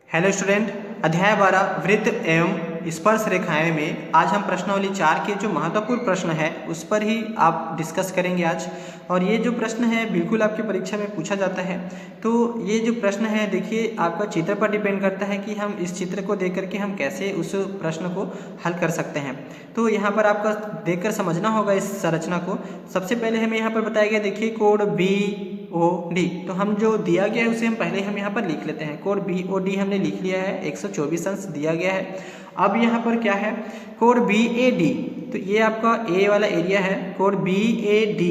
Hello student, अध्याय 12 वृत्त एवं स्पर्श रेखाएं में आज हम प्रश्नावली 4 के जो महत्वपूर्ण प्रश्न है उस पर ही आप डिस्कस करेंगे आज। और ये जो प्रश्न है बिल्कुल आपकी परीक्षा में पूछा जाता है। तो ये जो प्रश्न है देखिए आपका चित्र पर डिपेंड करता है कि हम इस चित्र को देख करके हम कैसे उस प्रश्न को हल कर सकते हैं। तो यहाँ पर आपका देखकर समझना होगा इस संरचना को। सबसे पहले हमें यहाँ पर बताया गया, देखिए कोड BOD, तो हम जो दिया गया है उसे हम पहले हम यहाँ पर लिख लेते हैं। कोड BOD हमने लिख लिया है, 124 अंश दिया गया है। अब यहाँ पर क्या है, कोड BAD, तो ये आपका ए वाला एरिया है। कोड BAD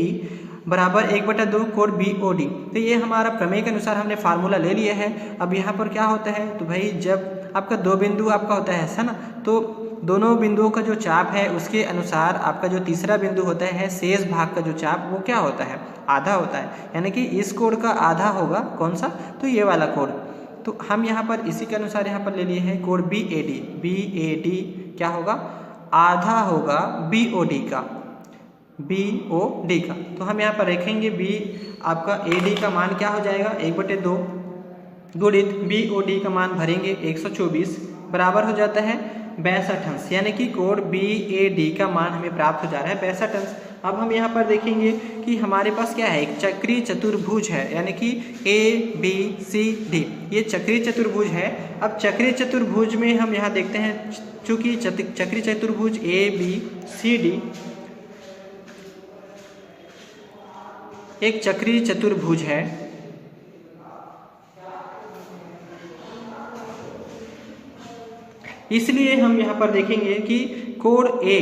बराबर 1/2 कोड BOD, तो ये हमारा प्रमेय के अनुसार हमने फार्मूला ले लिया है। अब यहाँ पर क्या होता है, तो भाई जब आपका दो बिंदु आपका होता है ऐसा ना, तो दोनों बिंदुओं का जो चाप है उसके अनुसार आपका जो तीसरा बिंदु होता है शेष भाग का जो चाप वो क्या होता है, आधा होता है। यानी कि इस कोड का आधा होगा कौन सा, तो ये वाला कोड। तो हम यहाँ पर इसी के अनुसार यहाँ पर ले लिए हैं कोड BAD क्या होगा, आधा होगा BOD का। तो हम यहाँ पर रखेंगे B, आपका AD का मान क्या हो जाएगा 1/2 गुणित BOD का मान भरेंगे 124 बराबर हो जाता है 62 अंश। यानी कि कोड BAD का मान हमें प्राप्त हो जा रहा है 62 अंश। अब हम यहाँ पर देखेंगे कि हमारे पास क्या है, एक चक्रीय चतुर्भुज है, यानी कि ABCD, ये चक्रीय चतुर्भुज है। अब चक्रीय चतुर्भुज में हम यहाँ देखते हैं, चूंकि चक्रीय चतुर्भुज ABCD एक चक्रीय चतुर्भुज है, इसलिए हम यहाँ पर देखेंगे कि कोड A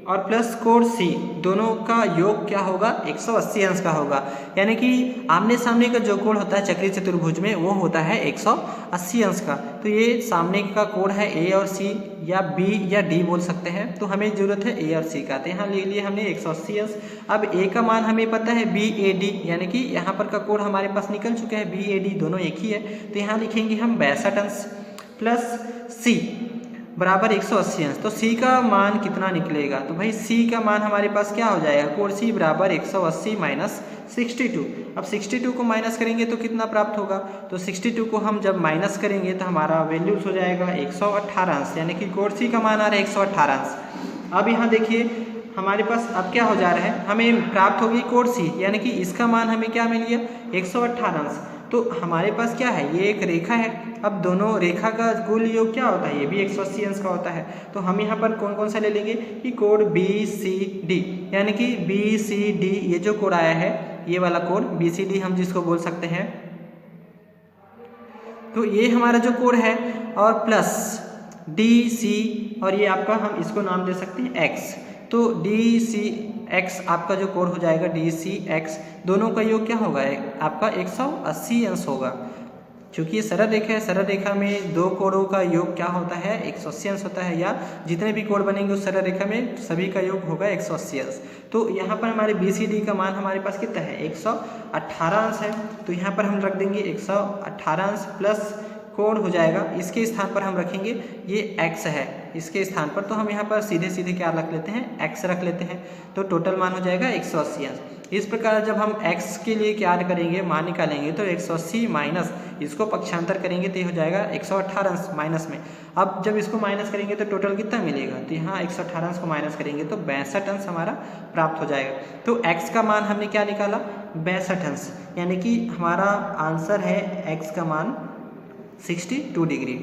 और प्लस कोड C दोनों का योग क्या होगा, 180 अंश का होगा। यानी कि आमने सामने का जो कोण होता है चक्रीय चतुर्भुज में वो होता है 180 अंश का। तो ये सामने का कोण है A और C, या B या D बोल सकते हैं। तो हमें जरूरत है A और C का, तो यहाँ ले लिए हमने 180 अंश। अब A का मान हमें पता है BAD, यानी कि यहाँ पर का कोण हमारे पास निकल चुका है, BAD दोनों एक ही है। तो यहाँ लिखेंगे हम 62 अंश प्लस C बराबर 180 अंश। तो C का मान कितना निकलेगा, तो भाई C का मान हमारे पास क्या हो जाएगा, कोड C बराबर 180 माइनस 62। अब 62 को माइनस करेंगे तो कितना प्राप्त होगा, तो 62 को हम जब माइनस करेंगे तो हमारा वैल्यूज हो जाएगा 118 अंश, यानी कि कोड C का मान आ रहा है 118 अंश। अब यहाँ देखिए हमारे पास अब क्या हो जा रहा है, हमें प्राप्त होगी कोड C, यानी कि इसका मान हमें क्या मिल गया 118 अंश। तो हमारे पास क्या है, ये एक रेखा है। अब दोनों रेखा का कुल योग क्या होता है, ये भी 180 अंश का होता है। तो हम यहाँ पर कौन कौन सा ले लेंगे कि कोड BCD, यानी कि BCD ये जो कोड आया है ये वाला कोड BCD हम जिसको बोल सकते हैं, तो ये हमारा जो कोड है, और प्लस DC, और ये आपका हम इसको नाम दे सकते हैं X। तो DCX आपका जो कोड हो जाएगा DCX, दोनों का योग क्या होगा, आपका 180 अंश होगा। क्योंकि ये सरल रेखा है, सरल रेखा में दो कोणों का योग क्या होता है 180 अंश होता है, या जितने भी कोण बनेंगे उस सरल रेखा में सभी का योग होगा 180 अंश। तो यहाँ पर हमारे BCD का मान हमारे पास कितना है 118 अंश है। तो यहाँ पर हम रख देंगे 118 अंश प्लस कोण हो जाएगा, इसके स्थान पर हम रखेंगे ये x है इसके स्थान पर, तो हम यहाँ पर सीधे सीधे क्या रख लेते हैं, x रख लेते हैं। तो टोटल मान हो जाएगा 180 अंश। इस प्रकार जब हम x के लिए क्या करेंगे, मान निकालेंगे, तो 180 माइनस इसको पक्षांतर करेंगे तो ये हो जाएगा 118 अंश माइनस में। अब जब इसको माइनस करेंगे तो टोटल कितना मिलेगा, तो यहाँ 118 अंश को माइनस करेंगे तो 62 अंश हमारा प्राप्त हो जाएगा। तो x का मान हमने क्या निकाला 62 अंश, यानी कि हमारा आंसर है x का मान 62 डिग्री।